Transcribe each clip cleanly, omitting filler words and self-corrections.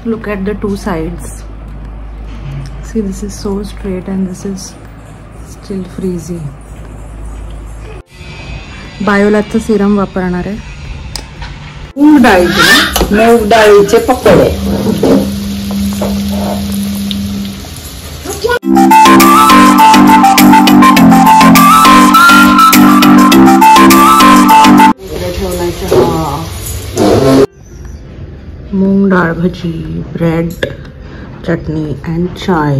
Look at the two sides. See, this is so straight and this is still freezy. बायोलॅबचं serum वापरणार आहे. मूग डाळीचे पकोडे. मूंग डाळ भजी, ब्रेड, चटनी and चाय.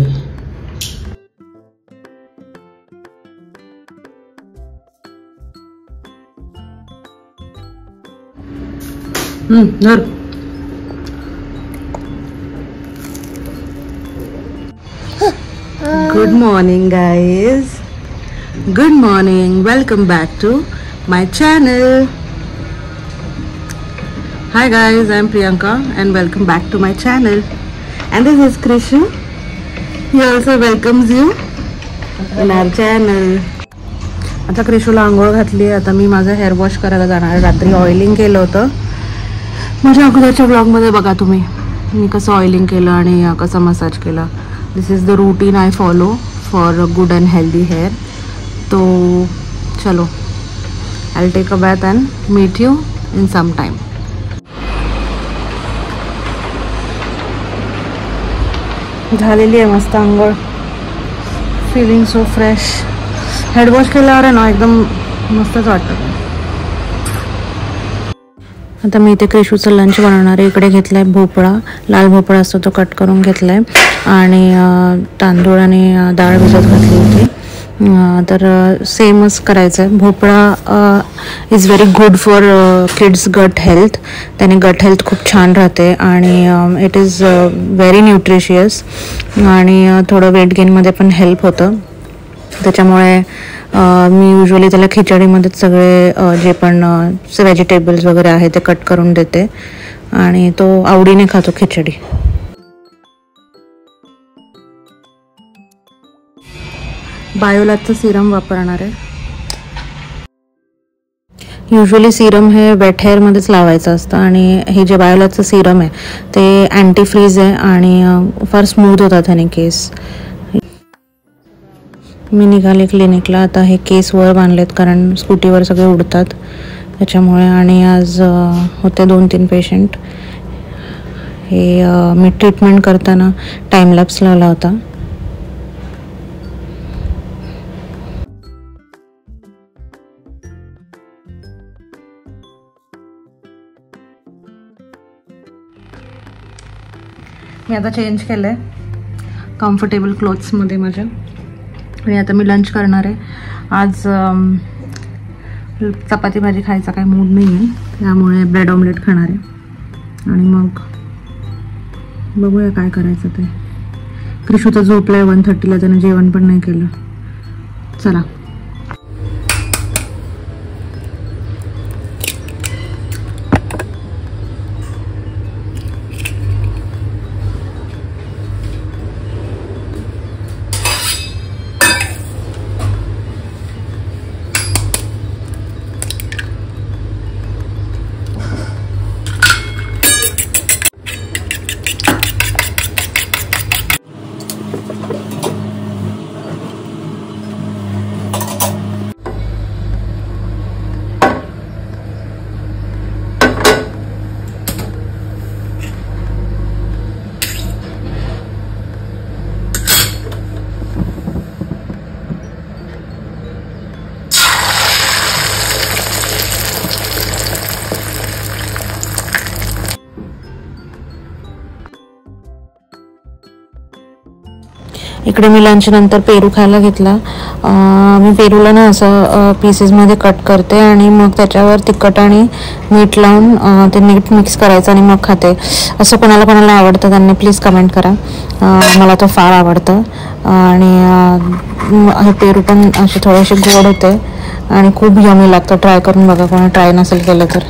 Good morning guys. Good morning. Welcome back to my channel. Hi guys, I am Priyanka and welcome back to my channel. And this is Krishu. He also welcomes you in our channel. आता क्रिशूला आंघोळ घातली. आता मी माझं hair wash करायला जाणार. रात्री oiling केलं होतं. माझ्या अगोदरच्या ब्लॉगमध्ये बघा तुम्ही मी कसं ऑइलिंग केलं आणि कसं मसाज केला. This is the routine I follow for good and healthy hair. तो चलो, I will take a bath and meet you in some time. झालेली आहे मस्त आंघोळ. Feeling so fresh. Head wash केल्यावर आहे ना एकदम मस्तच वाटतं. आता मी इथे क्रिशूचं लंच बनवणार आहे. इकडे घेतला आहे भोपळा. लाल भोपळा असतो तो कट करून घेतला आहे आणि तांदूळ आणि डाळ भिजत घातली होती. तर सेमच करायचं आहे. भोपळा is very good for kids gut health. त्याने गट हेल्थ खूप छान राहते आणि इट इज व्हेरी न्यूट्रिशियस आणि थोडं वेट गेनमध्ये पण हेल्प होतं. त्याच्यामुळे मी युजली त्याला खिचडीमध्येच सगळे जे पण व्हेजिटेबल्स वगैरे आहे ते कट करून देते आणि तो आवडीने खातो खिचडी. बायोलॅबचं सिरम वापरणार आहे. युजली सिरम हे वेट हेअरमध्येच लावायचं असतं आणि हे जे बायोलॅबचं सिरम आहे ते अँटी फ्रीज आहे आणि फार स्मूथ होतात ह्याने केस. मी निघाले क्लिनिकला. आता हे केस वर बांधलेत कारण स्कूटीवर सगळे उडतात त्याच्यामुळे. आणि आज होते 2-3 पेशंट. हे मी ट्रीटमेंट करताना टाईमलॅप्स लावला होता. मी आता चेंज केलं आहे कम्फर्टेबल क्लोथ्समध्ये माझ्या आणि आता मी लंच करणार आहे. आज चपाती भाजी खायचा काही मूड नाही आहे त्यामुळे ब्रेड ऑमलेट खाणार आहे आणि मग बघूया काय करायचं ते. क्रिशूचा झोपला आहे 1:30ला. त्यानं जेवण पण नाही केलं. चला. इकडे मी लंच नंतर पेरू खायला घेतला. मी पेरूला ना असं पीसेसमध्ये कट करते आणि मग त्याच्यावर तिखट आणि मीठ लावून ते नीट मिक्स करायचं आणि मग खाते. असं कोणाला कोणाला आवडतं त्यांनी प्लीज कमेंट करा. मला तो फार आवडतं. आणि हे पेरू पण असे थोडेसे गोड होते आणि खूप यमी लागतं. ट्राय करून बघा कोणी ट्राय नसेल केलं तर.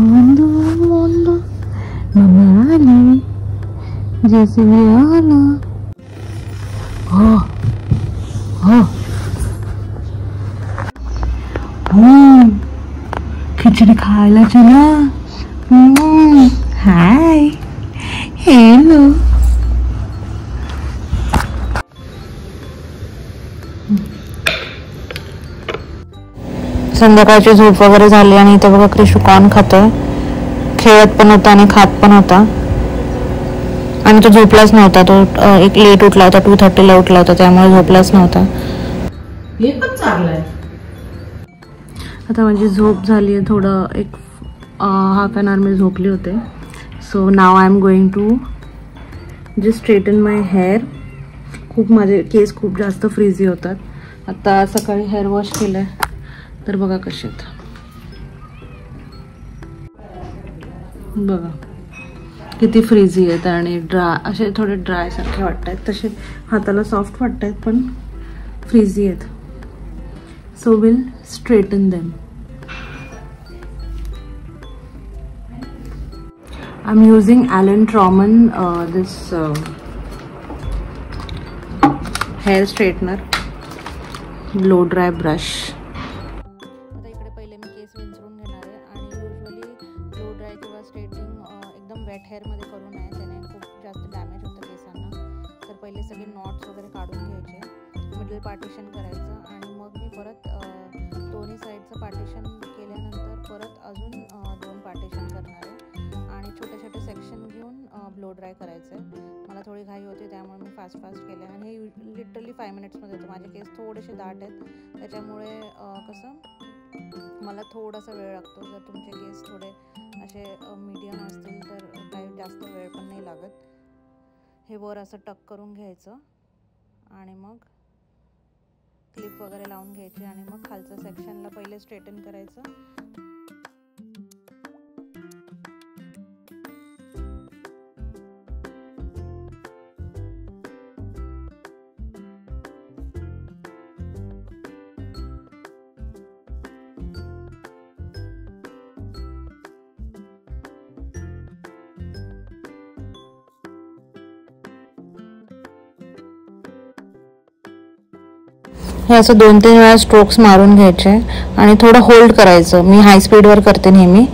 मोंदो मोंदो मम्मा आली जैसे भी आला हो हो खिचड़ी खायला चला हाय हेलो संध्याकाळची झोप वगैरे झाली आणि इथे बघा क्रिशू कॉर्न खातोय. खेळत पण होता आणि खात पण होता आणि तो झोपलाच नव्हता. तो एक लेट उठला होता, 2:30ला उठला होता, त्यामुळे झोपलाच नव्हता. हे पण चांगलंय. आता माझी झोप झाली आहे. थोडं एक हाफ ॲन आवर मी झोपले होते. So now I am going to just straighten my hair. खूप माझे केस खूप जास्त फ्रीझी होतात. आता सकाळी हेअर वॉश केलं आहे तर बघा कसे आहेत. बघा किती फ्रीझी आहेत आणि असे थोडे ड्राय सारखे वाटत आहेत. तसे हाताला सॉफ्ट वाटत आहेत पण फ्रीझी आहेत. So will straighten them. I am using Alan Truman this hair straightener blow dry brush. आता इकडे पहिले मी केस विंचरून घेणार आहे आणि युजली ब्लो ड्राय किंवा स्ट्रेटिंग एकदम वेट हेअरमध्ये करू नये, त्याने खूप जास्त डॅमेज होतं केसांना. तर पहिले सगळे नॉट्स वगैरे काढून घ्यायचे, मिडल पार्टिशन करायचं आणि मग मी परत दोन्ही साईडचं पार्टिशन केल्यानंतर परत अजून 2 पार्टिशन करणार आहे आणि छोटे छोटे सेक्शन घेऊन ब्लो ड्राय करायचं आहे. मला थोडी घाई होती त्यामुळे मी फास्ट केलं आणि हे लिटरली 5 मिनिट्समध्ये होतं. माझे केस थोडेसे दाट आहेत त्याच्यामुळे कसं मला थोडासा वेळ लागतो. जर तुमचे केस थोडे असे मीडियम असतील तर काही जास्त वेळ पण नाही लागत. हे वर असं टक करून घ्यायचं आणि मग क्लिप वगैरे लावून घ्यायची आणि मग खालचं सेक्शनला पहिले स्ट्रेटन करायचं. हे असं 2-3 वेळा स्ट्रोक्स मारून घ्यायचे आणि थोडं होल्ड करायचं. मी हाय स्पीडवर करते नेहमी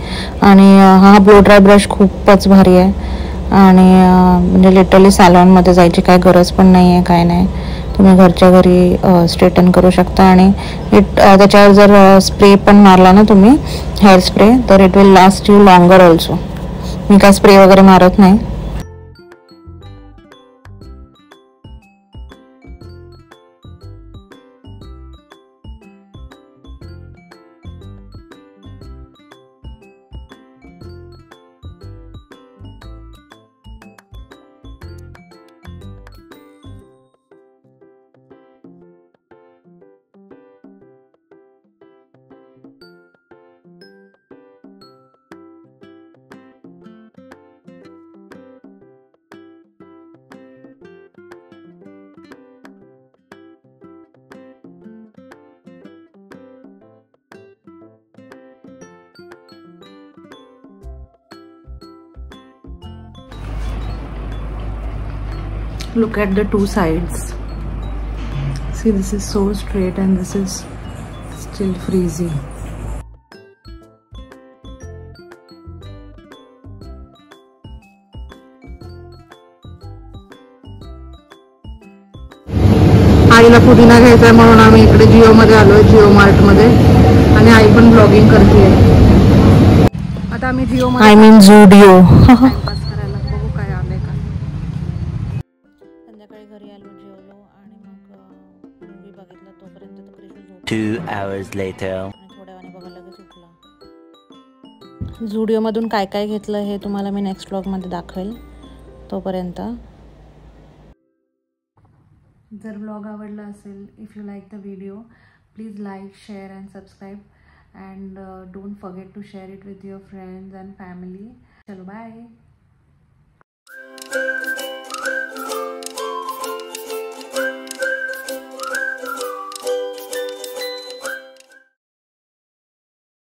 आणि हा ब्लो ड्राय ब्रश खूपच भारी आहे आणि म्हणजे लिटरली सॅलॉनमध्ये जायची काय गरज पण नाही आहे, काय नाही. तुम्ही घरच्या घरी स्ट्रेटन करू शकता आणि त्याच्यावर जर स्प्रे पण मारला ना तुम्ही हेअर स्प्रे तर it will last you longer also. मी काय स्प्रे वगैरे मारत नाही. Look at the 2 sides. See, this is so straight and this is still frizzy. आईला पुदिना घ्यायचा आहे म्हणून आम्ही इकडे जिओ मध्ये आलोय, जिओ मार्ट मध्ये. आणि आई पण ब्लॉगिंग करते. आता आम्ही जिओ मध्ये, आय मीन झुडिओ, टाइमपास करायला. बघू काय आलंय का. संध्याकाळी घरी आलो, जेवलो आणि मग मूवी बघितला. तोपर्यंत तो क्रिशू झोपला. 2 hours later. आणि थोड्या वेळाने बघा लगेच उठला. झुडिओ मधून काय काय घेतलं हे तुम्हाला मी नेक्स्ट व्लॉग मध्ये दाखवेल. तोपर्यंत जर व्लॉग आवडला असेल, if you like the video, please like, share and subscribe and don't forget to share it with your friends and family. Chalo, bye.